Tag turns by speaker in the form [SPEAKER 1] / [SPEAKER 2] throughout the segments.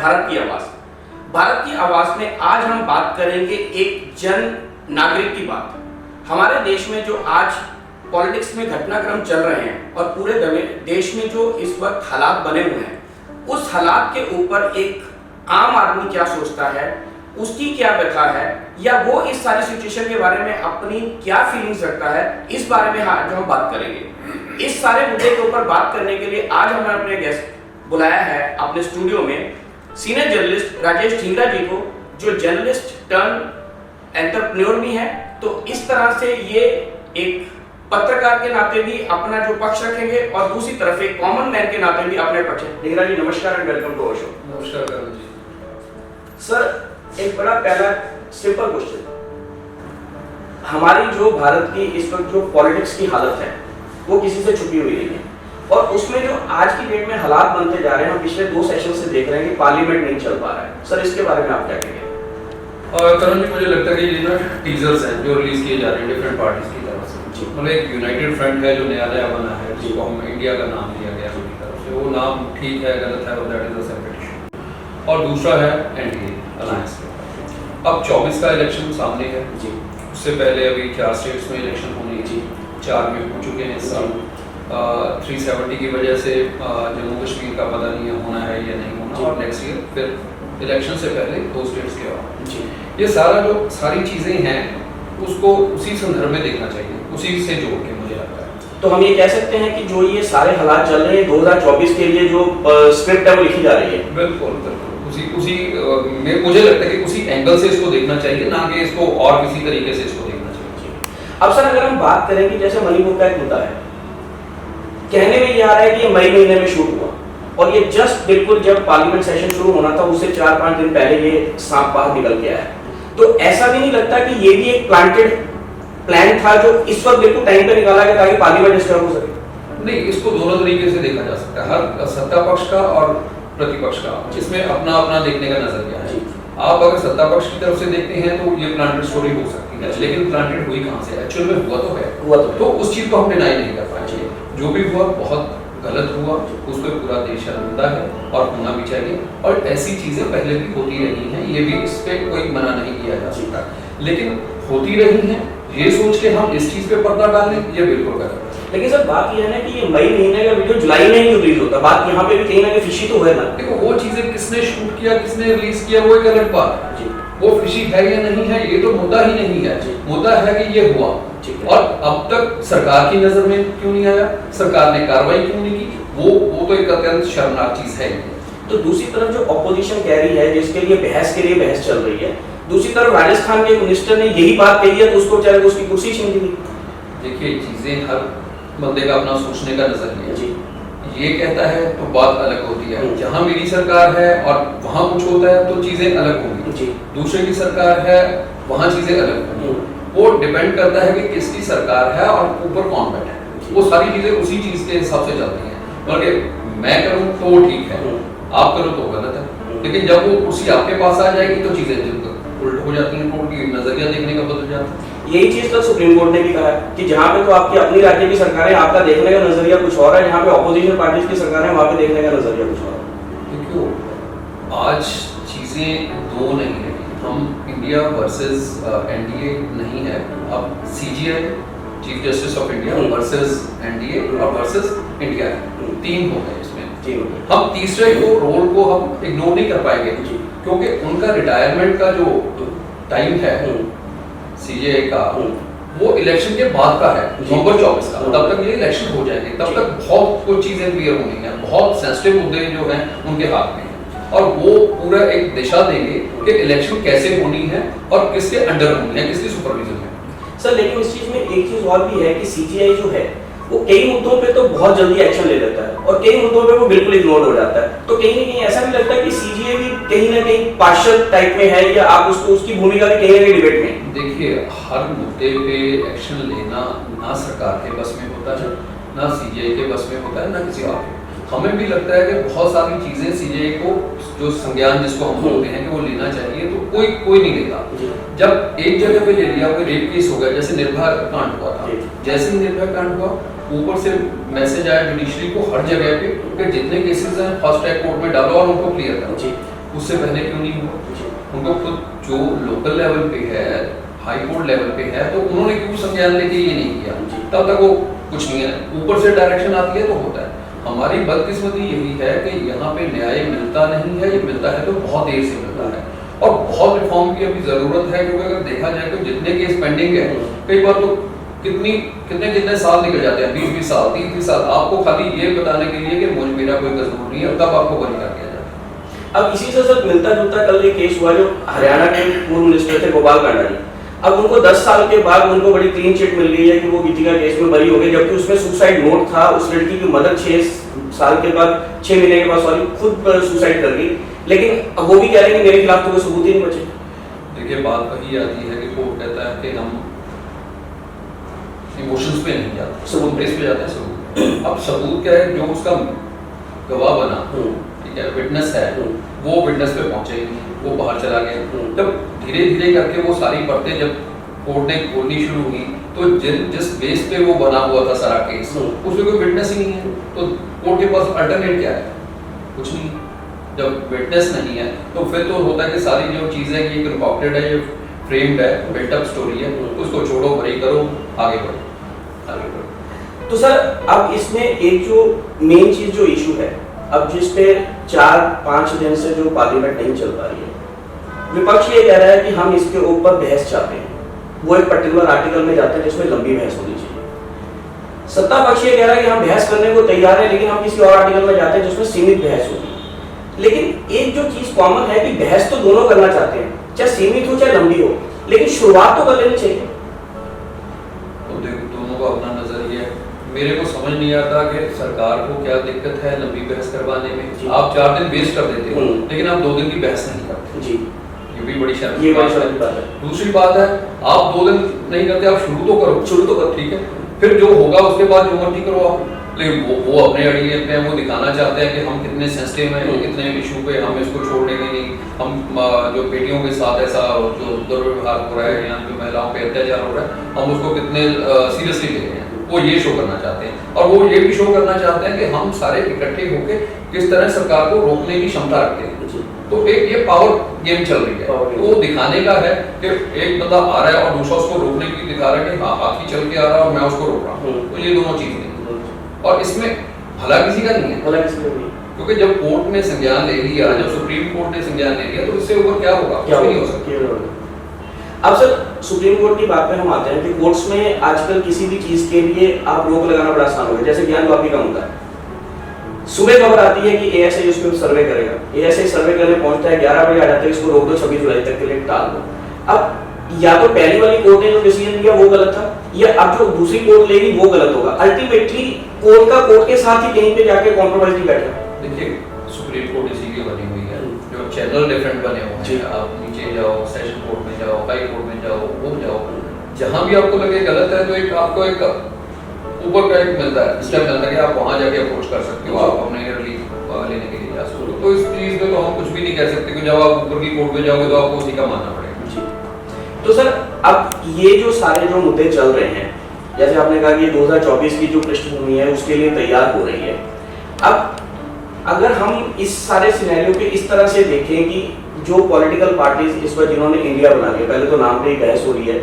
[SPEAKER 1] भारत की आवाज। भारत की आवाज में आज हम बात करेंगे एक जन नागरिक की बात। हमारे देश में जो आज पॉलिटिक्स में घटनाक्रम चल रहे हैं और पूरे देश में जो इस वक्त हालात बने हुए हैं, उस हालात के ऊपर एक आम आदमी क्या सोचता है, उसकी क्या व्यथा है, या वो इस सारी सिचुएशन के बारे में अपनी क्या फीलिंग्स रखता है, इस बारे में आज हम बात करेंगे। इस सारे मुद्दे के ऊपर बात करने के लिए आज हमने अपने गेस्ट बुलाया है अपने स्टूडियो में सीनियर जर्नलिस्ट राजेश ढींगरा जी को, जो जर्नलिस्ट टर्न एंटरप्रेन्योर भी हैं। तो इस तरह से ये एक पत्रकार के नाते भी अपना जो पक्ष रखेंगे और दूसरी तरफ एक कॉमन मैन के नाते भी अपने पक्ष। ढींगरा जी नमस्कार and welcome to our show.
[SPEAKER 2] नमस्कार करण जी।
[SPEAKER 1] सर एक बड़ा पहला सिंपल क्वेश्चन, हमारी जो भारत की इस वक्त जो पॉलिटिक्स की हालत है वो किसी से छुपी हुई नहीं है, और उसमें जो आज की डेट में हालात बनते जा रहे हैं, हम पिछले 2 सेशन से देख रहे हैं कि पार्लियामेंट नहीं चल पा रहा है। सर इसके बारे में आप क्या कहेंगे?
[SPEAKER 2] करण जी, मुझे लगता है कि ये ना टीजर्स हैं जो रिलीज किए जा रहे हैं डिफरेंट पार्टीज की तरफ से। मतलब एक यूनाइटेड फ्रंट है जो नया बना है, जिसको हम इंडिया का नाम दिया गया उनकी तरफ से। वो नाम ठीक है गलत है, that is a separate issue. और दूसरा है एनडीए अलायंस। अब 24 का इलेक्शन सामने है जी। उससे पहले अभी 4 स्टेट्स में इलेक्शन होने जी, 4 में हो चुके हैं इस साल। 370 की वजह से जम्मू कश्मीर का पता नहीं है होना है या नहीं होना, और नेक्स्ट ईयर फिर इलेक्शन से पहले 2 स्टेट्स के बाद। ये सारी चीज़ें हैं, उसको उसी संदर्भ में देखना चाहिए, उसी से जोड़ के मुझे लगता है।
[SPEAKER 1] तो हम ये कह सकते हैं कि जो ये सारे हालात चल रहे हैं 2024 के लिए जो स्क्रिप्ट है वो लिखी जा रही है।
[SPEAKER 2] बिल्कुल उसी में मुझे लगता है कि उसी एंगल से इसको देखना चाहिए, ना कि इसको और किसी तरीके से इसको देखना चाहिए।
[SPEAKER 1] अब सर अगर हम बात करें कि जैसे मणिपुर का एक मुद्दा है, कहने में ये आ रहा है कि ये मई महीने में शुरू हुआ, और ये जस्ट बिल्कुल जब पार्लियामेंट सेशन शुरू होना था उससे 4-5 दिन पहले ये सांप बाहर निकल के आया। तो ऐसा भी नहीं लगता कि ये भी एक प्लान था जो इस वक्त बिल्कुल टाइम पे निकाला गया ताकि पार्लियामेंट डिस्टर्ब हो सके?
[SPEAKER 2] नहीं, इसको दोनों तरीके से देखा जा सकता है, हर सत्ता पक्ष का और प्रतिपक्ष का, जिसमें अपना अपना देखने का नजरिया है। आप अगर सत्ता पक्ष की तरफ से देखते हैं तो ये प्लांटेड स्टोरी हो सकती है, लेकिन प्लांटेड हुई कहां से? एक्चुअल में हुआ तो उस चीज को हम डिनाई नहीं कर पाएंगे। जो भी हुआ बहुत गलत हुआ, उस पर पूरा देश शर्मिंदा है और होना भी चाहिए, और ऐसी चीजें पहले भी होती रही हैं, ये भी इस पे कोई मना नहीं किया जा सकता, लेकिन होती रही हैं। ये सोच के हम इस चीज पे पर्दा डाल लें, ये बिल्कुल गलत है।
[SPEAKER 1] लेकिन सर बात ये है ना कि ये मई महीने का वीडियो जुलाई में ही रिलीज होता है, बात यहाँ पे भी कहीं ना कहीं फिशी तो है ना।
[SPEAKER 2] देखो, वो चीजें किसने शूट किया, किसने रिलीज किया, वो एक अलग बात है। वो फिशी है या नहीं है, ये तो मुद्दा ही नहीं है। मुद्दा है कि ये हुआ, और अब तक सरकार की नजर में क्यों नहीं आया, सरकार ने कार्रवाई क्यों नहीं की, वो तो एक अत्यंत शर्मनाक चीज है।
[SPEAKER 1] तो दूसरी तरफ जो ऑपोजिशन कह रही है, जिसके लिए बहस चल रही है, दूसरी तरफ राजस्थान के मिनिस्टर ने यही बात कही है, तो उसको बेचारे को उसकी कुर्सी छीन दी।
[SPEAKER 2] देखिए, चीजें हर बंदे का अपना सोचने का नजरिया है। ये कहता है तो बात अलग होती है, जहाँ मेरी सरकार है और वहाँ कुछ होता है तो चीजें अलग होंगी, दूसरे की सरकार है वहाँ चीजें अलग होंगी। वो डिपेंड करता है कि किसकी सरकार है और ऊपर कौन बैठा है। वो सारी चीजें उसी चीज के हिसाब से चलती हैं, बल्कि मैं करूँ तो वो ठीक है, आप करो तो गलत है। लेकिन जब वो कुर्सी आपके पास आ जाएगी तो चीजें उल्ट हो जाती हैं, उनकी नजरिया देखने का बदल जाता है।
[SPEAKER 1] यही चीज तो सुप्रीम कोर्ट ने भी कहा है कि जहाँ पे तो आपकी अपनी राज्य की सरकार है, आपका देखने का नजरिया कुछ और है, जहाँ पे ऑपोजिशन पार्टीज की सरकार है वहाँ पे देखने का नजरिया कुछ और है।
[SPEAKER 2] देखो, आज चीजें दो नहीं रही, हम इंडिया वर्सेस एनडीए नहीं है, अब CGI chief justice of India versus NDA और वर्सेस इंडिया है, 3 हो गए इसमें। हम तीसरे रोल को हम इग्नोर नहीं कर पाएंगे, क्योंकि उनका रिटायरमेंट का जो टाइम है सीजीआई का, वो इलेक्शन के बाद का है, नवंबर 24 का। तब तक ये इलेक्शन हो जाएंगे, तब तक बहुत कुछ चीजें क्लियर होनी है, बहुत सेंसिटिव मुद्दे जो हैं उनके हाथ में हैं, और वो पूरा एक दिशा देंगे कि इलेक्शन कैसे होनी है और किसके अंडर होनी है, किसकी सुपरविजन है।
[SPEAKER 1] सर लेकिन इस चीज में एक चीज और भी है कि सीजीआई जो है वो कई मुद्दों पे तो बहुत जल्दी एक्शन ले लेता है, और कई मुद्दों पे वो बिल्कुल इग्नोर हो जाता है। तो कहीं ना कहीं ऐसा भी लगता है कि सीजीआई भी कहीं ना कहीं पार्शियल टाइप में है, या आप उसको उसकी भूमिका भी कहीं ना कहीं डिबेट में?
[SPEAKER 2] देखिए, हर मुद्दे पे एक्शन लेना ना सरकार के बस में होता है, ना सीजीआई के बस में होता है, ना किसी और के। हमें भी लगता है कि बहुत सारी चीजें सीजीआई को जो संज्ञान जिसको हम बोलते हैं कि वो लेना चाहिए, तो कोई नहीं लेता। जब एक जगह पे ले लिया, कोई रेप केस हो गया, जैसे निर्भया कांड हुआ था, जैसे ही निर्भया कांड हुआ ऊपर से मैसेज आया जुडिशरी को हर जगह पे कि जितने केसेस हैं फास्ट ट्रैक कोर्ट में डालो और उनको क्लियर करो। उससे पहले क्यों नहीं हुआ? उनको खुद जो लोकल लेवल पे है, हाई कोर्ट लेवल पे है, तो उन्होंने क्यों संज्ञान लेके ये नहीं किया? तब तक वो कुछ नहीं है, ऊपर से डायरेक्शन आती है तो होता है। हमारी बदकिस्मती यही है कि यहाँ पे न्याय मिलता नहीं है, ये मिलता है तो बहुत देर से मिलता है, और बहुत रिफॉर्म की अभी जरूरत है, क्योंकि अगर देखा जाए तो जितने केस पेंडिंग है, कई बार तो कितने साल निकल जाते हैं, 20 साल, 30 साल, आपको खाली ये बताने के लिए कि मुझे मेरा कोई कसूर नहीं है, तब आपको बरी कर दिया जाता है।
[SPEAKER 1] अब इसी से सर मिलता जुलता कल एक केस हुआ जो हरियाणा के पूर्व मिनिस्टर थे गोपाल कांडा जी। अब उनको 10 साल के बाद उनको बड़ी क्लीन चिट मिल गई है कि वो गीतिका केस में बरी हो गई, जबकि उसमें सुसाइड नोट था। उस लड़की की मदर 6 साल के बाद, 6 महीने के बाद सॉरी, खुद सुसाइड कर गई, लेकिन अब वो भी कह रहे हैं कि मेरे खिलाफ तो कोई सबूत ही नहीं बचे।
[SPEAKER 2] देखिए, बात वही आती है कि कोर्ट कहता है कि हम इमोशंस पे नहीं जाते, सबूत बेस पे जाते हैं। सबूत, अब सबूत क्या है? जो उसका गवाह बना, ठीक है, विटनेस है, वो विटनेस पे पहुंचे ही नहीं, वो बाहर चला गया। जब धीरे धीरे करके वो सारी परतें जब कोर्ट ने खोलनी शुरू हुई, तो जिस बेस पे वो बना हुआ था सारा केस, उसमें कोई विटनेस ही नहीं है, तो कोर्ट के पास अल्टरनेट क्या है? कुछ नहीं। जब विटनेस नहीं है तो फिर तो होता है कि सारी जो चीजें ये कंकॉक्टेड है, ये फ्रेम्ड है, बिल्टअप स्टोरी है, उसको छोड़ो, बरी करो, आगे बढ़ो।
[SPEAKER 1] तो सर अब इसमें एक जो मेन चीज जो इशू है, अब जिस पे 4-5 दिन से जो पार्लियामेंट नहीं चल पा रही है, विपक्ष ये कह रहा है कि हम इसके ऊपर बहस चाहते हैं। वो एक पर्टिकुलर आर्टिकल में जाते हैं जिसमें लंबी बहस होनी चाहिए। सत्ता पक्ष ये कह रहा है कि हम बहस करने को तैयार है, लेकिन हम किसी और आर्टिकल में जाते हैं जिसमें सीमित बहस होगी। लेकिन एक जो चीज कॉमन है कि बहस तो दोनों करना चाहते हैं, चाहे सीमित हो चाहे लंबी हो, लेकिन शुरुआत तो कर लेनी चाहिए।
[SPEAKER 2] तो देखो, दोनों का अपना नजरिया है। मेरे को समझ नहीं आता कि सरकार को क्या दिक्कत है लंबी बहस करवाने में। आप 4 दिन वेस्ट कर देते हो, लेकिन आप 2 दिन की बहस नहीं करते जी। ये भी बड़ी शर्म की बात है। दूसरी बात है, आप 2 दिन नहीं करते, आप शुरू तो करो, ठीक है, फिर जो होगा उसके बाद जो मर्जी करो आप। लेकिन वो अपने अड़िए पे वो दिखाना चाहते हैं कि हम कितने सेंसिटिव हैं, कितने इशू पे हम इसको छोड़ देंगे नहीं। हम जो बेटियों के साथ ऐसा जो दुर्व्यवहार हो रहा है या जो महिलाओं पे अत्याचार हो रहा है, हम उसको कितने सीरियसली ले रहे हैं, वो ये शो करना चाहते हैं। और वो ये भी शो करना चाहते हैं कि हम सारे इकट्ठे होकर किस तरह सरकार को रोकने की क्षमता रखते हैं। तो एक ये पावर गेम चल रही है, तो वो दिखाने का है कि एक बंदा आ रहा है और दूसरा उसको रोकने की दिखा रहा है कि हाँ आखिर चल के आ रहा है और मैं उसको रोक रहा हूँ। तो ये दोनों चीजें, और इसमें भला किसी का नहीं है, भला किसी का नहीं, क्योंकि जब कोर्ट ने संज्ञान ले लिया, जब सुप्रीम कोर्ट ने संज्ञान ले लिया, तो इससे ऊपर क्या होगा? कुछ नहीं हो सकता।
[SPEAKER 1] अब सर सुप्रीम कोर्ट की बात पे हम आते हैं कि कोर्ट्स में आजकल किसी भी चीज के लिए आप रोक लगाना बड़ा आसान हो गया। जैसे ज्ञान वापी का मुद्दा है, सुबह खबर आती है कि एएसआई उसको सर्वे करेगा, एएसआई सर्वे करने पहुंचता है, 11 बजे आ जाता है, इसको रोक दो, 26 जुलाई तक के लिए टाल दो। अब या तो पहली वाली कोर्ट ने जो डिसीजन लिया वो गलत था, या अब जो दूसरी कोर्ट लेगी वो गलत होगा। अल्टीमेटली कोर्ट का कोर्ट के साथ ही कहीं पे जाके कॉम्प्रोमाइज नहीं बैठा।
[SPEAKER 2] देखिए, सुप्रीम कोर्ट इसीलिए बनी हुई है, जो चैनल डिफरेंट बने हुए हैं। आप नीचे जाओ, सेशन कोर्ट में जाओ, हाई कोर्ट में जाओ, वो जाओ, जहां भी आपको लगे गलत है, तो एक आपको एक ऊपर का एक मिलता है, स्टेप मिलता है कि आप वहां जाके अप्रोच कर सकते हो, आप अपने रिलीफ लेने के लिए जा सकते हो। तो इस चीज में तो हम कुछ भी नहीं कह सकते कि जब आप ऊपर की कोर्ट में जाओगे तो आपको उसी का मानना पड़ेगा।
[SPEAKER 1] तो सर अब ये जो सारे जो मुद्दे चल रहे हैं, जैसे आपने कहा कि 2024 की जो पृष्ठभूमि है उसके लिए तैयार हो रही है। अब अगर हम इस सारे सिनेरियो पे इस तरह से देखें कि जो पॉलिटिकल पार्टीज इस वक्त जिन्होंने इंडिया बना लिया, पहले तो नाम पे ही बहस हो रही है।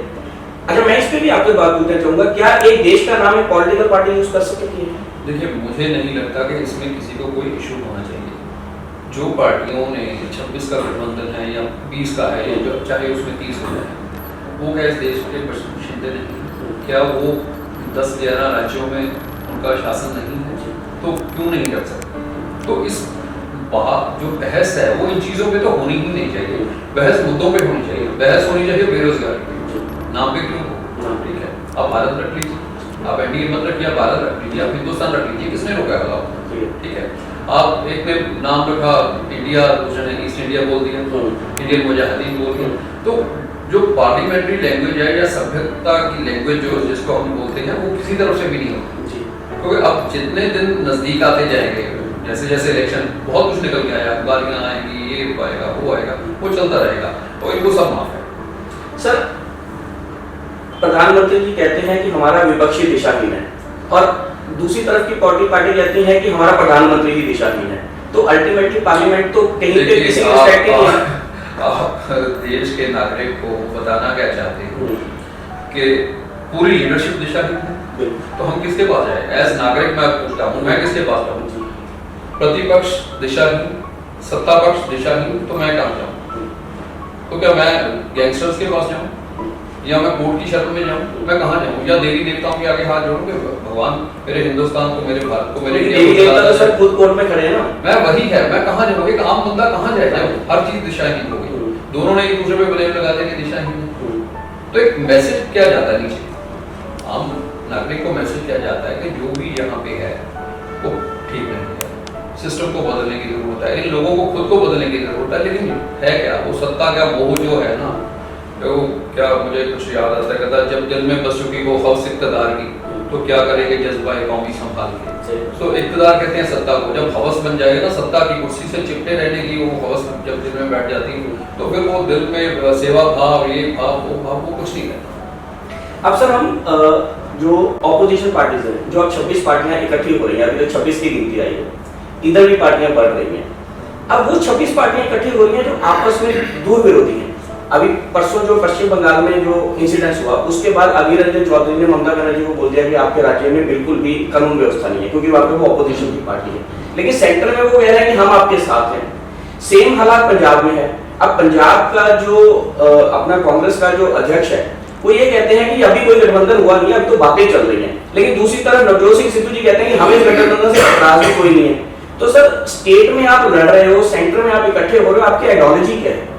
[SPEAKER 1] अच्छा, मैं इस पे भी आपसे बात पूछना चाहूंगा, क्या एक देश का नाम एक पॉलिटिकल पार्टी यूज कर सकती है?
[SPEAKER 2] देखिए, मुझे नहीं लगता कि इसमें किसी को कोई इशू होना चाहिए। जो पार्टियों ने 26 का गठबंधन है या 20 का है, या चाहे उसमें 30 हो जाए, वो क्या इस देश के बाशिंदे नहीं? क्या वो 10-11 राज्यों में उनका शासन नहीं है? तो क्यों नहीं कर सकते? तो इस जो बहस है वो इन चीज़ों पे तो होनी ही नहीं चाहिए। बहस मुद्दों पे होनी चाहिए। बहस होनी चाहिए बेरोजगारी पे, नाम पे क्यों हो? ठीक है, आप भारत रख लीजिए, आप एनडीए मत रखिए, आप भारत रख लीजिए, आप हिंदुस्तान रख लीजिए, किसने रोका है? ठीक है, आप एक ने नाम रखा इंडिया, दूसरे ने ईस्ट इंडिया बोल दिया, इंडियन मुजाहिदीन बोल दिया। तो जो पार्लियामेंट्री लैंग्वेज है या सभ्यता की लैंग्वेज जो जिसको हम बोलते हैं, वो किसी तरफ से भी नहीं होती। क्योंकि अब जितने दिन नजदीक आते जाएंगे, जैसे जैसे इलेक्शन बहुत कुछ निकल के आया, गालियां आएंगी, ये आएगा, वो आएगा, वो चलता रहेगा, तो इनको सब माफ है।
[SPEAKER 1] सर, प्रधानमंत्री जी कहते हैं कि हमारा विपक्षी दिशाहीन है, और दूसरी तरफ की पार्टी कहती है कि हमारा प्रधानमंत्री ही दिशाहीन है। तो अल्टीमेटली पार्लियामेंट तो कहीं पे
[SPEAKER 2] देखिए,
[SPEAKER 1] किसी रिस्पेक्ट ही नहीं है।
[SPEAKER 2] आप देश के नागरिक को बताना क्या चाहते हैं कि पूरी लीडरशिप दिशाहीन है, तो हम किसके पास जाए? एज नागरिक मैं पूछता हूँ, मैं किसके पास जाऊँ? प्रतिपक्ष दिशाहीन, सत्ता पक्ष दिशाहीन, तो मैं कहाँ जाऊँ? तो क्या मैं गैंगस्टर्स के पास जाऊँ, या मैं कोर्ट की शरण में जाऊँ? मैं कहाँ जाऊँ? या देवी देवताओं के आगे हाथ जोड़ूं कि भगवान मेरे हिंदुस्तान को, मेरे भारत को, मेरे
[SPEAKER 1] देवी देवता तो सर खुद कोर्ट में खड़े हैं ना।
[SPEAKER 2] मैं वही है, मैं कहाँ जाऊँ? एक आम बंदा कहाँ जाएगा? हर चीज दिशाहीन हो गई, दोनों ने एक दूसरे पे ब्लेम लगा दिया कि दिशाहीन है। तो एक मैसेज क्या जाता है नीचे, आम नागरिक को मैसेज क्या जाता है कि जो भी यहाँ पे है वो ठीक नहीं है, सिस्टम को बदलने की जरूरत है, इन लोगों को खुद को बदलने की जरूरत है। लेकिन है क्या वो सत्ता, क्या वो जो है ना, तो क्या मुझे कुछ याद आता है, कहता जब दिल में बस चुकी वो खौफ इक़्तिदार की, तो क्या करेंगे जज्बा कौमी संभाल के। तो इक़्तिदार कहते हैं सत्ता को, जब हवस बन जाएगा ना सत्ता की कुर्सी से चिपटे रहने की, वो हवस जब दिल में बैठ जाती है, तो फिर वो दिल में सेवा भाव, ये भाव, वो कुछ नहीं रहता।
[SPEAKER 1] अब सर हम जो ऑपोजिशन पार्टीज हैं, जो अब 26 पार्टियां इकट्ठी हो रही हैं, अभी तो 26 की गिनती आई है, इधर भी पार्टियां बढ़ रही हैं। अब वो 26 पार्टियां इकट्ठी हो रही हैं जो आपस में दूर विरोधी हैं। अभी परसों जो पश्चिम बंगाल में जो इंसिडेंस हुआ, उसके बाद अधीर रंजन चौधरी ने ममता बनर्जी को बोल दिया कि आपके राज्य में बिल्कुल भी कानून व्यवस्था नहीं है, क्योंकि वहां पे वो ऑपोजिशन की पार्टी है। लेकिन सेंटर में वो कह रहे हैं कि हम आपके साथ हैं। सेम हालात पंजाब में है। अब पंजाब का जो अपना कांग्रेस का जो अध्यक्ष है, वो ये कहते हैं कि अभी कोई गठबंधन हुआ नहीं है, अभी तो बातें चल रही हैं। लेकिन दूसरी तरफ नवजोत सिंह सिद्धू जी कहते हैं कि हमें इस गठबंधन से एतराज कोई नहीं है। तो सर स्टेट में आप लड़ रहे हो, सेंटर में आप इकट्ठे हो रहे हो, आपकी आइडियोलॉजी क्या है?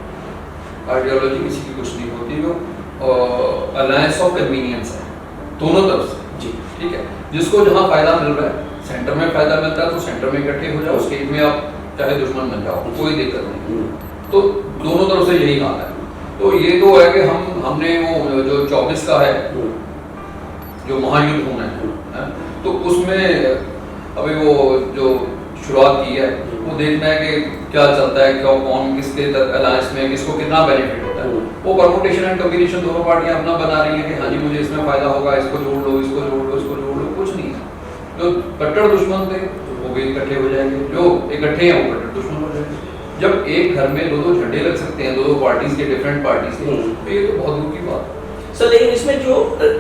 [SPEAKER 2] आइडियोलॉजी किसी की कुछ नहीं होती, वो अलायंस ऑफ कन्वीनियंस है दोनों तरफ से जी, ठीक है। जिसको जहां फायदा मिल रहा है, सेंटर में फायदा मिलता है तो सेंटर में इकट्ठे हो जाओ, स्टेट में आप चाहे दुश्मन बन जाओ, कोई दिक्कत नहीं। तो दोनों तरफ से यही हाल है। तो ये तो है कि हमने वो जो 24 का है जो महायुद्ध होना है, तो उसमें अभी वो जो शुरुआत की है, वो देखना है कि क्या चलता है, क्या कौन किसके अलायंस में किसको कितना बेनिफिट होता है। वो परमुटेशन एंड कॉम्बिनेशन दोनों पार्टियां अपना बना रही हैं कि हाँ जी मुझे इसमें फायदा होगा, इसको जोड़ लो, इसको जोड़ लो, इसको जोड़ लो, कुछ नहीं है। जो कट्टर दुश्मन थे वो भी इकट्ठे हो जाएंगे, जो इकट्ठे हैं वो कट्टर दुश्मन हो जाएंगे। जब एक घर में दो झंडे लग सकते हैं, दो पार्टीज के, डिफरेंट पार्टीज के, तो ये तो बहुत दूर की बात है
[SPEAKER 1] सर। लेकिन इसमें जो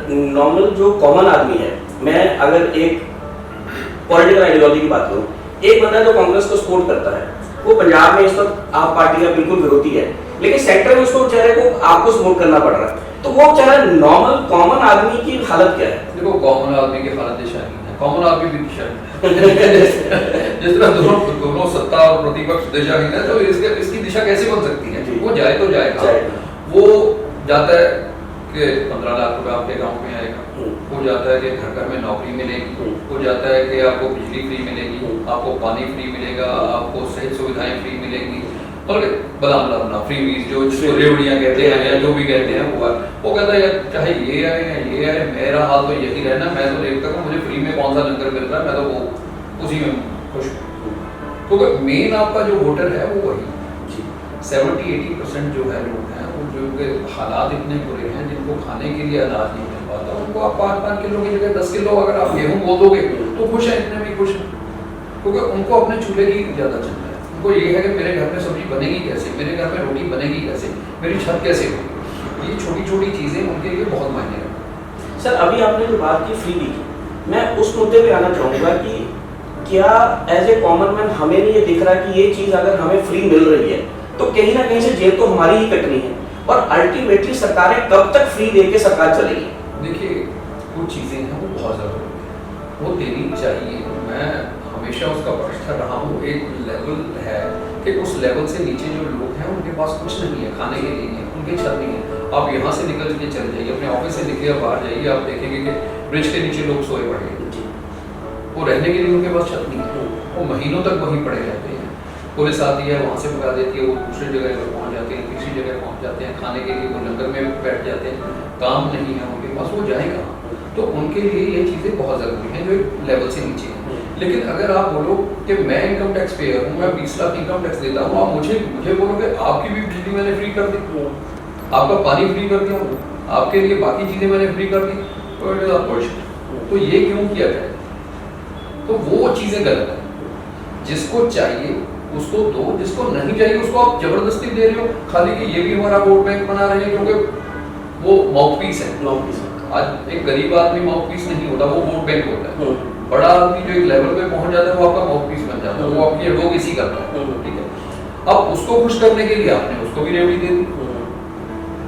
[SPEAKER 1] नॉर्मल जो कॉमन आदमी है, मैं अगर एक पॉलिटिकल आइडियोलॉजी की बात करूं, एक बंदा जो कांग्रेस को सपोर्ट करता है, वो पंजाब में इस वक्त आप पार्टी का बिल्कुल विरोधी है, लेकिन सेंटर में उसको बेचारे को आपको सपोर्ट करना पड़ रहा है, तो वो बेचारा नॉर्मल कॉमन आदमी की हालत क्या है?
[SPEAKER 2] देखो कॉमन आदमी की हालत दिशाहीन है, कॉमन आदमी भी दिशाहीन है। जिस तरह दोनों सत्ता और प्रतिपक्ष दिशाहीन है, तो इसकी दिशा कैसे बन सकती है? वो जाए तो जाएगा, वो जाता है कि 15 लाख रुपए आपके अकाउंट में आएगा, हो जाता है कि घर घर में नौकरी मिलेगी, हो जाता है कि आपको बिजली फ्री मिलेगी, आपको पानी फ्री मिलेगा, आपको सेहत सुविधाएं फ्री मिलेगी, और बला फ्री वीज जो रेवड़ियाँ कहते हैं या जो भी कहते हैं वो कहता है यार चाहे ये आए या ये आए, मेरा हाल तो यही रहना, मैं तो देखता हूँ मुझे फ्री में कौन सा लंगर मिल रहा है, मैं तो वो उसी में खुश हूँ। तो मेन आपका जो वोटर है वो वही 70-80% जो है लोग हैं, वो जो हालात इतने बुरे हैं, जिनको खाने के लिए अनाज नहीं मिल पाता, उनको आप 5-5 किलो की जगह 10 किलो अगर आप गेहूँ बोल दोगे तो खुश हैं, इतने भी खुश हैं, क्योंकि उनको अपने चूल्हे की ज़्यादा चिंता है। उनको ये है कि मेरे घर में सब्जी बनेगी कैसे, मेरे घर में रोटी बनेगी कैसे, मेरी छत कैसे होगी। ये छोटी छोटी चीज़ें उनके लिए बहुत मायने रखती हैं।
[SPEAKER 1] सर अभी आपने जो बात की फ्री की, मैं उस मुद्दे पे आना चाहूँगा कि क्या एज ए कॉमन मैन हमें नहीं ये दिख रहा कि ये चीज़ अगर हमें फ्री मिल रही है तो कहीं ना कहीं से जेब तो हमारी ही कटनी है, और अल्टीमेटली सरकारें कब तक फ्री दे के सरकार चलेगी?
[SPEAKER 2] देखिए कुछ चीज़ें हैं वो बहुत ज़रूरी है, वो देनी चाहिए। मैं हमेशा उसका पक्ष रहा हूँ। एक लेवल है कि उस लेवल से नीचे जो लोग हैं उनके पास कुछ नहीं है, खाने के लिए नहीं है, उनके छत नहीं है। आप यहाँ से निकल के चले जाइए, अपने ऑफिस से निकले बाहर जाइए, आप देखेंगे कि ब्रिज के नीचे लोग सोए पड़े हैं, वो रहने के लिए उनके पास छत नहीं है, वो महीनों तक वहीं पड़े रहते हैं। पुलिस आती है, वहाँ से भगा देती है, वो दूसरी जगह पर पहुँच जाते हैं, तीसरी जगह पहुँच जाते हैं, खाने के लिए वो लंगर में बैठ जाते हैं, काम नहीं है उनके पास, वो जाए कहाँ? तो उनके लिए ये चीज़ें बहुत ज़रूरी हैं जो लेवल से नीचे हैं। लेकिन अगर आप बोलो कि मैं इनकम टैक्स पेयर हूँ, मैं 20 लाख इनकम टैक्स देता हूँ, आप मुझे बोलोगे आपकी भी बिजली मैंने फ्री कर दी, आपका पानी फ्री कर दिया, आपके लिए बाकी चीज़ें मैंने फ्री कर दी, तो ये क्यों किया जाए? तो वो चीज़ें गलत है। जिसको चाहिए उसको दो, जिसको नहीं चाहिए उसको आप जबरदस्ती दे रहे हो, खाली कि ये भी हमारा वोट बैंक बना रहे हैं, क्योंकि वो माउथपीस है। आज एक गरीब आदमी माउथपीस नहीं होता, वो वोट बैंक होता है। बड़ा आदमी जो एक लेवल पे पहुंच जाता है वो आपका माउथपीस बन जाता है, वो आपकी एडवोकेसी करता है, ठीक है। अब उसको खुश करने के लिए आपने उसको भी रेवड़ी दे दी,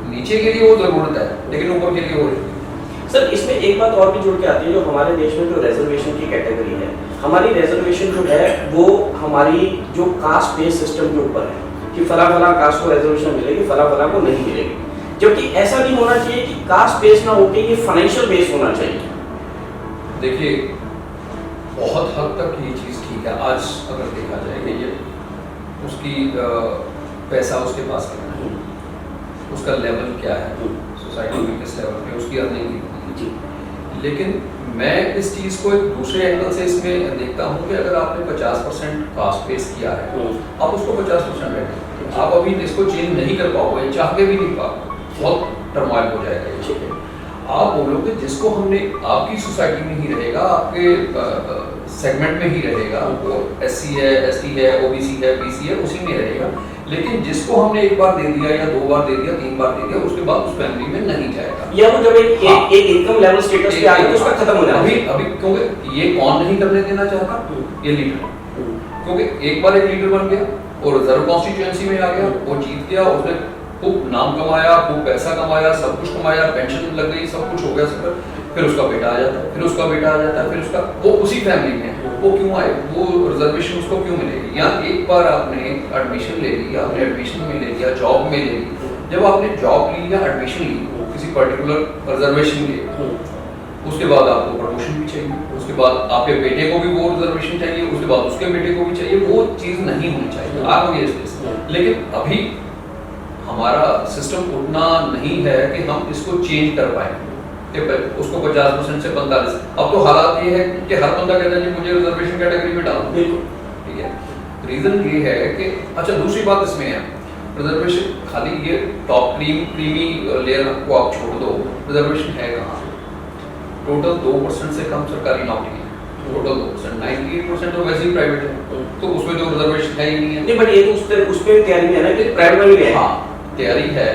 [SPEAKER 2] नीचे के लिए वो जरूरत है लेकिन ऊपर के लिए हो रही है।
[SPEAKER 1] सर इसमें एक बात और भी जुड़ के आती है, जो हमारे देश में जो रिजर्वेशन की कैटेगरी है, हमारी रिजर्वेशन जो है वो हमारी जो कास्ट बेस्ड सिस्टम के ऊपर है कि फला फला कास्ट को रिजर्वेशन मिलेगी, फला फला को नहीं मिलेगी, जबकि ऐसा नहीं होना चाहिए कि कास्ट बेस्ड ना होकर ये फाइनेंशियल बेस्ड होना चाहिए।
[SPEAKER 2] देखिए बहुत हद तक ये चीज़ ठीक है, आज अगर देखा जाए कि ये उसकी पैसा उसके पास कितना है, उसका लेवल क्या है सोसाइटी में, किस लेवल पे उसकी अर्निंग की, लेकिन मैं इस चीज़ को एक दूसरे एंगल से इसमें देखता हूँ कि अगर आपने 50% कास्ट बेस किया है, आप उसको 50% रखें, आप अभी इसको चेंज नहीं कर पाओगे, चाह के भी नहीं पाओगे, बहुत टर्मोइल हो जाएगा ये चीज़। आप बोलोगे जिसको हमने आपकी सोसाइटी में ही रहेगा, आपके सेगमेंट में ही रहेगा, वो SC है, ST है, OBC है, BC है, उसी में रहेगा, लेकिन जिसको हमने एक बार दे दिया या 2 बार दे दिया, 3 बार दे दिया, उसके बाद उस फैमिली में नहीं जाएगा,
[SPEAKER 1] या वो जब एक इनकम लेवल स्टेटस पे आ गया तो उसका खत्म हो जाएगा।
[SPEAKER 2] अभी क्योंकि ये कौन नहीं करने देना चाहता, ये लीडर, क्योंकि एक बार एक लीडर बन गया और रिजर्व कॉन्स्टिट्यूएंसी में आ गया, वो जीत गया, उसने खूब नाम कमाया, खूब पैसा कमाया, सब कुछ कमाया, पेंशन लग गई, सब कुछ हो गया सब, फिर उसका बेटा आ जाता है, फिर उसका बेटा आ जाता है, फिर उसका, वो उसी फैमिली में है, वो क्यों आए, वो रिजर्वेशन उसको क्यों मिलेगी? या एक बार आपने एडमिशन ले ली, आपने एडमिशन में ले लिया, जॉब में ले ली, जब आपने जॉब ली या एडमिशन ली किसी पर्टिकुलर रिजर्वेशन लिए, उसके बाद आपको प्रमोशन भी चाहिए, उसके बाद आपके बेटे को भी वो रिजर्वेशन चाहिए, उसके बाद उसके बेटे को भी चाहिए, वो चीज़ नहीं होनी चाहिए। आप ये लेकिन अभी हमारा सिस्टम उतना नहीं है कि हम इसको चेंज कर पाएंगे कि उसको 50% से 45। अब तो हालात ये है कि हर बंदा कहता है जी मुझे रिजर्वेशन कैटेगरी में डालो, ठीक है। रीजन ये है कि अच्छा दूसरी बात इसमें है, रिजर्वेशन खाली ये टॉप क्रीमी लेयर को आप छोड़ दो, रिजर्वेशन है कहाँ? टोटल 2% से कम सरकारी नौकरी है, टोटल 2%, 98% तो वैसे ही प्राइवेट है, तो उसमें तो रिजर्वेशन है ही नहीं है।
[SPEAKER 1] नहीं बट ये तो उस पे तैयारी है ना कि प्राइवेट में भी है।
[SPEAKER 2] हाँ तैयारी है,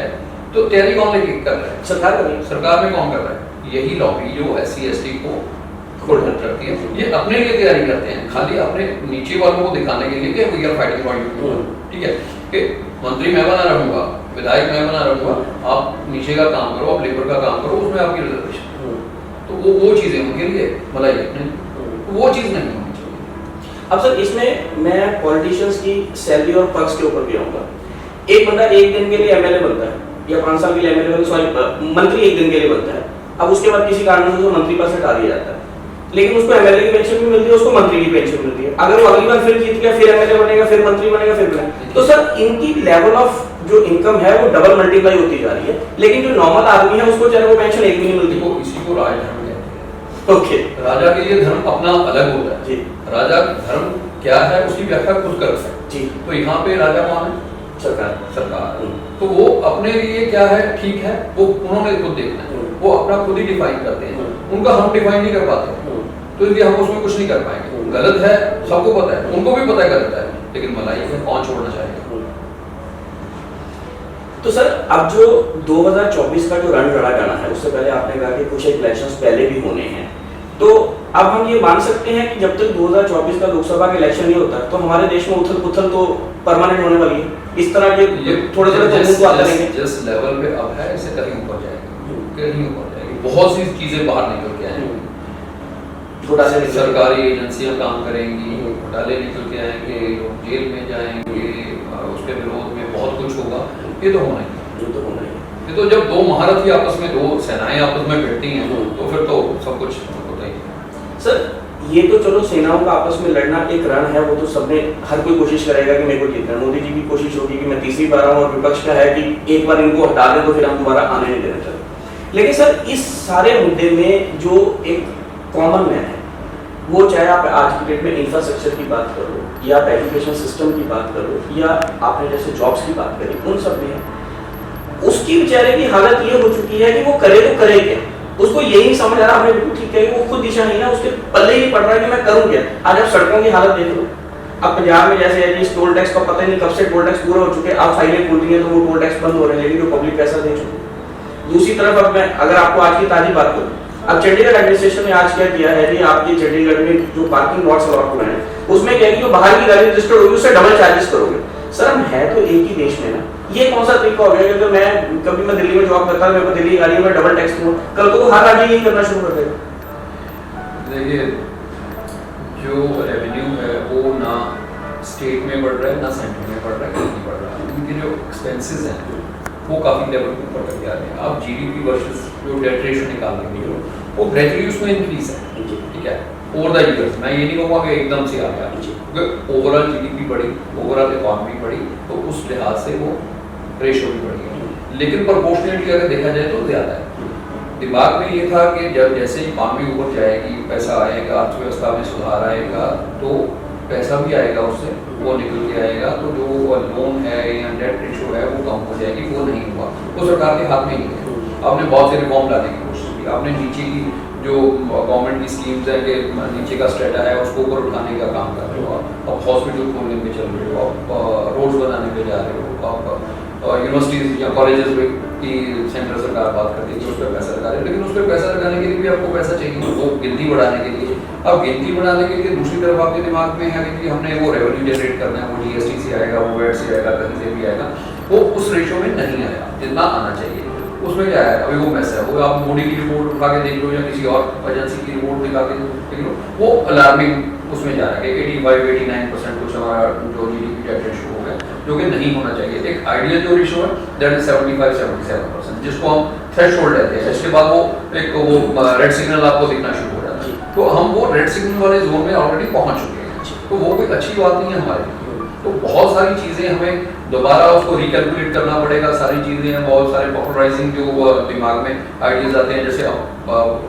[SPEAKER 2] तो तैयारी कौन लेके कर रहा है?
[SPEAKER 1] सरकार कर रही है।
[SPEAKER 2] सरकार में कौन कर रहा है? यही लॉबी जो SC ST को होल्ड रखती है, ये अपने लिए तैयारी करते हैं, खाली अपने नीचे वालों को दिखाने के लिए कि we are fighting for you, ठीक है, कि मंत्री मैं बना रहूंगा, विधायक मैं बना रहूंगा, आप नीचे का काम करो, आप लेबर का काम करो, उसमें आपकी रिजर्वेशन, तो वो चीजें उनके लिए मलाई नहीं, वो चीज नहीं होनी चाहिए।
[SPEAKER 1] अब सर इसमें मैं पॉलिटिशियंस की सैलरी और पर्क्स के ऊपर भी आऊंगा। एक बंदा एक दिन के लिए MLA बनता है या 5 साल के लिए MLA, सॉरी मंत्री एक दिन के लिए बनता है, अब उसके बाद किसी कारण से उसको मंत्री पद से हटा दिया जाता है, लेकिन उसको MLA की पेंशन भी मिलती है, उसको मंत्री की पेंशन मिलती है। अगर वो अगली बार फिर जीत गया, फिर MLA बनेगा, फिर मंत्री बनेगा, फिर बनेगा, तो सर इनकी लेवल ऑफ जो इनकम है वो डबल मल्टीप्लाई होती जा रही है, लेकिन जो नॉर्मल आदमी है उसको चाहे वो पेंशन एक भी नहीं मिलती।
[SPEAKER 2] वो इसी को राजधर्म कहते हैं।
[SPEAKER 1] ओके,
[SPEAKER 2] राजा के लिए धर्म अपना अलग होता है
[SPEAKER 1] जी,
[SPEAKER 2] राजा धर्म क्या है उसकी व्याख्या खुद करता है
[SPEAKER 1] जी।
[SPEAKER 2] तो यहाँ पे राजा कौन है? सरकार। तो वो अपने लिए क्या है ठीक है, वो उन्होंने खुद देखना है, वो अपना खुद ही डिफाइन करते हैं, उनका हम डिफाइन नहीं कर पाते, तो इसलिए हम उसमें कुछ नहीं कर पाएंगे। गलत है सबको पता है, उनको भी पता है गलत है, लेकिन मलाई है कौन छोड़ना चाहेगा।
[SPEAKER 1] तो सर अब जो 2024 का जो रण लड़ा जाना है, उससे पहले आपने कहा कि कुछ इलेक्शंस पहले भी होने हैं, तो अब हम ये मान सकते हैं कि जब तक 2024 का लोकसभा का इलेक्शन नहीं होता तो हमारे देश में उथल पुथल तो परमानेंट होने वाली है। इस तरह के थोड़े थोड़े तो आते रहेंगे।
[SPEAKER 2] जिस लेवल पे अब है इससे कहीं ऊपर जाएगी, कहीं ऊपर जाएगी, बहुत सी चीजें बाहर निकल के आएंगी,
[SPEAKER 1] घोटाले
[SPEAKER 2] सरकारी एजेंसियां काम करेंगी, घोटाले निकल के आएंगे, लोग जेल में जाएंगे, उसके विरोध में बहुत कुछ होगा, ये तो होना ही। ये तो जब दो महारथी आपस में, दो सेनाएं आपस में भिड़ती हैं तो फिर तो सब कुछ होता ही है।
[SPEAKER 1] सर ये तो चलो सेनाओं का आपस में लड़ना एक रण है, वो तो सबने हर कोई कोशिश करेगा कि मेरे को जीतना है। मोदी जी की कोशिश होगी कि मैं तीसरी बार आऊं, और विपक्ष का है कि एक बार इनको हटा दें तो फिर हम दोबारा आने नहीं देना चाहते। लेकिन सर इस सारे मुद्दे में जो एक कॉमन मैन है, वो चाहे आप आज की डेट में इंफ्रास्ट्रक्चर की बात करो या आप एजुकेशन सिस्टम की बात करो या आपने जैसे जॉब्स की बात करी, उन सब में उसकी बेचारे की हालत ये हो चुकी है कि वो करे तो करे क्या, उसको यही नहीं समझ आ रहा। हमें बिल्कुल ठीक है, वो खुद दिशा नहीं है, उसके पल्ले ही पड़ रहा है कि मैं करूं क्या। आज आप सड़कों की हालत देख लो, अब पंजाब में जैसे है जी टोल टैक्स का पता ही नहीं कब से टोल टैक्स पूरा हो चुके हैं, अब फाइलें खुल रही है तो वो टोल टैक्स बंद हो रहे हैं, लेकिन जो पब्लिक पैसा दे चुकी है। दूसरी तरफ अब मैं अगर आपको आज की ताजी बात करूँ, अब चंडीगढ़ एडमिनिस्ट्रेशन ने आज क्या किया है जी, आपकी चंडीगढ़ में जो पार्किंग लॉट्स अलॉट हुए हैं उसमें क्या है कि जो बाहर की गाड़ी रजिस्टर्ड होगी उससे डबल चार्जेस करोगे। सर हम है तो एक ही देश में ना, ये कौन सा तरीका हो गया? क्योंकि मैं कभी मैं दिल्ली में जॉब करता था, मेरे को दिल्ली गाड़ियों में डबल टैक्स दूँ, कल को हर राज्य यही करना शुरू कर देगा।
[SPEAKER 2] देखिए जो रेवेन्यू है वो ना स्टेट में बढ़ रहा है ना सेंटर में बढ़ रहा है, कहीं नहीं बढ़ रहा है। उनके जो एक्सपेंसेस हैं वो काफ़ी लेवल के ऊपर तक जा रहे हैं। आप जीडीपी वर्सेस जो डेट रेशियो निकाल लेंगे वो ग्रेजुअली उसमें इंक्रीज है, ठीक है, ओवर द ईयर्स। मैं ये नहीं कहूँगा कि एकदम से आ गया, क्योंकि ओवरऑल जीडीपी बढ़ी, ओवरऑल इकॉनमी बढ़ी, तो उस लिहाज से वो रेशियो भी बढ़ गया। लेकिन प्रोपोर्शनली अगर देखा जाए तो ज़्यादा है। दिमाग में ये था कि जब जैसे इकॉनमी ऊपर जाएगी, पैसा आएगा, अर्थव्यवस्था में सुधार आएगा, तो पैसा भी आएगा उससे, वो निकल के आएगा, तो जो लोन है या डेट रेशियो है वो कम हो जाएगी। वो नहीं हुआ, वो सरकार के हाथ में ही है। आपने बहुत से रिफॉर्म लाने की कोशिश की, आपने नीचे की जो गवर्नमेंट की स्कीम्स है कि नीचे का स्ट्रेटा है उसको ऊपर उठाने का काम कर रहे हो आप। अब हॉस्पिटल खोलने में चल रहे हो, आप रोड्स बनाने पे जा रहे हो, आप यूनिवर्सिटीज या कॉलेजेस में की सेंट्रल सरकार बात करती है कि उस पर पैसा लगा रहे हैं, लेकिन उस पर पैसा लगाने के लिए भी आपको पैसा चाहिए, वो गिनती बढ़ाने के लिए। अब गिनती बढ़ाने के लिए दूसरी तरफ आपके दिमाग में है कि हमने वो रेवेन्यू जनरेट करना है, वो जीएसटी से आएगा, वो वैट से आएगा, कहीं से भी आएगा, वो उस रेशियो में नहीं आया जितना आना चाहिए। उसमें क्या है, अभी वो मैस है, वो आप मोदी की रिपोर्ट उठा के देख लो या किसी और एजेंसी की रिपोर्ट दिखा के देख लो, वो अलार्मिंग उसमें जा रहा है कि 85-89% कुछ हमारा जो जीडीपी डेट रेशियो हो गया, जो कि नहीं होना चाहिए। एक आइडियल जो रेशियो है दैट इज 75-77%, जिसको हम थ्रेशोल्ड कहते हैं। इसके बाद वो रेड सिग्नल आपको दिखना शुरू हो जाता है, तो हम वो रेड सिग्नल वाले जोन में ऑलरेडी पहुंच चुके हैं, तो वो कोई अच्छी बात नहीं है हमारे लिए। तो बहुत सारी चीज़ें हमें दोबारा उसको रिकैलकुलेट करना पड़ेगा, सारी चीज़ें हैं, बहुत सारे पॉपुलराइजिंग जो दिमाग में आइडियाज आते हैं, जैसे अब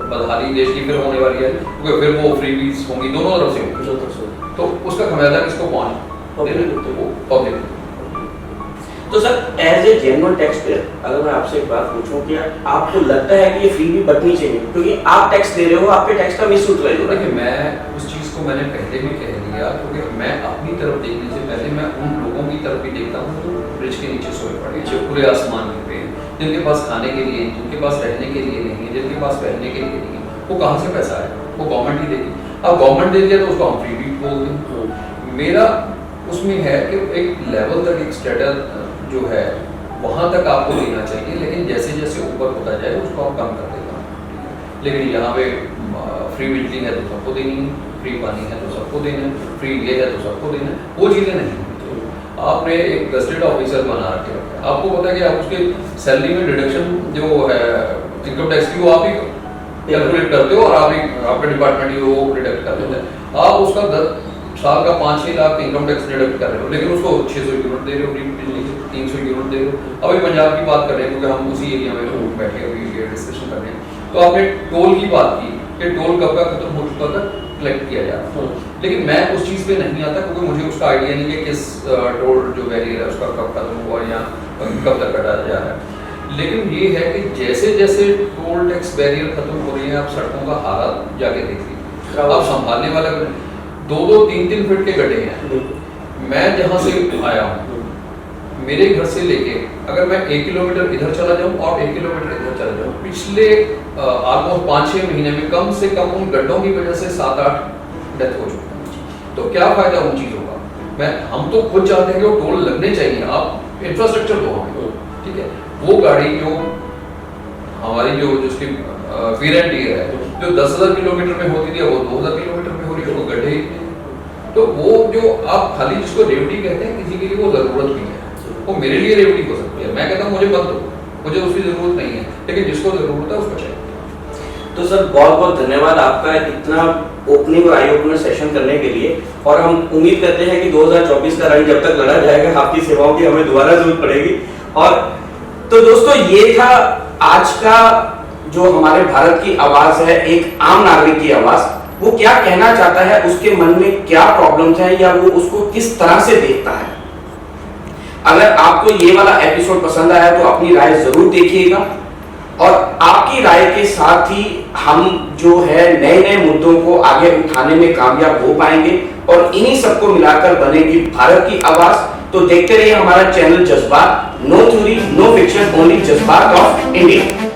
[SPEAKER 2] बदहाली देश की फिर होने वाली है, क्योंकि फिर वो फ्रीबीज होंगी दोनों तरफ से होंगी, तो उसका खमियाजा किसको पब्लिक।
[SPEAKER 1] तो sir as a genuine taxpayer अगर मैं आपसे एक बात पूछूं कि आपको लगता है कि ये फ्री भी बचनी चाहिए, क्योंकि आप टैक्स दे रहे हो, आपके टैक्स का मिस यूटिलाइज हो रहा है।
[SPEAKER 2] देखिए मैं उस चीज़ को मैंने पहले भी कह दिया, क्योंकि मैं अपनी तरफ देखने से पहले मैं उन लोगों की तरफ भी देखता हूँ जो ब्रिज के नीचे सोए पड़े, जो पूरे आसमान पे, जिनके पास खाने के लिए, जिनके पास रहने के लिए नहीं है, जिनके पास पहनने के लिए नहीं है, वो कहाँ से पैसा आएगा? वो गवर्नमेंट ही देगी। अब गवर्नमेंट दे दिया तो उसको हम फ्री भी बोल दें। मेरा उसमें है कि एक लेवल तक, एक स्टेटस जो है वहाँ तक आपको देना चाहिए, लेकिन जैसे जैसे ऊपर होता जाए उसको आप कम कर देगा। लेकिन यहाँ पे फ्री बिजली है तो सबको देनी है, फ्री पानी है तो सबको देना है, फ्री ये है तो सबको देना है, वो चीज़ें नहीं होनी चाहिए। आपने एक गस्टेड ऑफिसर बना रखे हैं, आपको पता है कि आप उसके सैलरी में डिडक्शन जो है इनकम टैक्स की वो आप ही कैलकुलेट करते हो और आप ही आपके डिपार्टमेंट ही वो डिडक्ट कर देते हैं। आप उसका 10 साल का 5-6 लाख इंकम टैक्स डिडक्ट कर रहे हो, लेकिन उसको 600 यूनिट दे रहे हो, बिजली 300 यूनिट दे रहे हो। अभी पंजाब की बात कर रहे हैं क्योंकि हम उसी एरिया में बैठे अभी ये डिस्कशन कर रहे हैं, तो आपने टोल की बात की कि टोल कब का खत्म हो चुका था, कलेक्ट किया जा रहा है, लेकिन मैं उस चीज़ पे नहीं आता क्योंकि मुझे उसका आइडिया नहीं है किस टोल जो बैरियर है उसका कब खत्म हुआ या कब तक कटा जा रहा है। लेकिन ये है कि जैसे जैसे टोल टैक्स बैरियर खत्म हो रही है, आप सड़कों का हालात जाके देख लीजिए, आप संभालने वाला 2-2, 3-3 फीट के गड्ढे हैं। मैं जहाँ से आया हूँ, मेरे घर से लेके अगर मैं 1 किलोमीटर इधर चला जाऊँ और 1 किलोमीटर इधर चला जाऊँ, पिछले ऑलमोस्ट 5-6 महीने में कम से कम उन गड्ढों की वजह से 7-8 डेथ हो चुकी है। तो क्या फायदा उन चीज़ों का? हम तो खुद चाहते हैं कि वो टोल लगने चाहिए, आप इंफ्रास्ट्रक्चर दो हमें, ठीक है। वो गाड़ी जो हमारी जो जिसकी वीर एंड टीयर है, जो 10,000 किलोमीटर में होती थी वो 2,000 किलोमीटर में हो रही है, वो गड्ढे ही, तो वो जो आप खाली जिसको रेवटी कहते हैं, किसी के लिए वो ज़रूरत भी है, वो मेरे लिए रेवटी हो सकती है, मैं कहता हूँ मुझे मत दो, मुझे उसकी ज़रूरत नहीं है, लेकिन जिसको ज़रूरत है उसको चाहिए।
[SPEAKER 1] तो सर बहुत बहुत धन्यवाद आपका इतना ओपनिंग और आई ओपनर सेशन करने के लिए, और हम उम्मीद करते हैं कि 2024 का रंग जब तक लड़ा जाएगा आपकी सेवाओं की हमें दोबारा जरूरत पड़ेगी। और तो दोस्तों ये था आज का जो हमारे भारत की आवाज है, एक आम नागरिक की आवाज, वो क्या कहना चाहता है, उसके मन में क्या प्रॉब्लम्स हैं या वो उसको किस तरह से देखता है। अगर आपको ये वाला एपिसोड पसंद आया तो अपनी राय जरूर देखिएगा, और आपकी राय के साथ ही हम जो है नए नए मुद्दों को आगे उठाने में कामयाब हो पाएंगे और इन्हीं सबको मिलाकर बनेगी भारत की आवाज। तो देखते रहिए हमारा channel Jazbaat, no theory no fiction, only Jazbaat of India.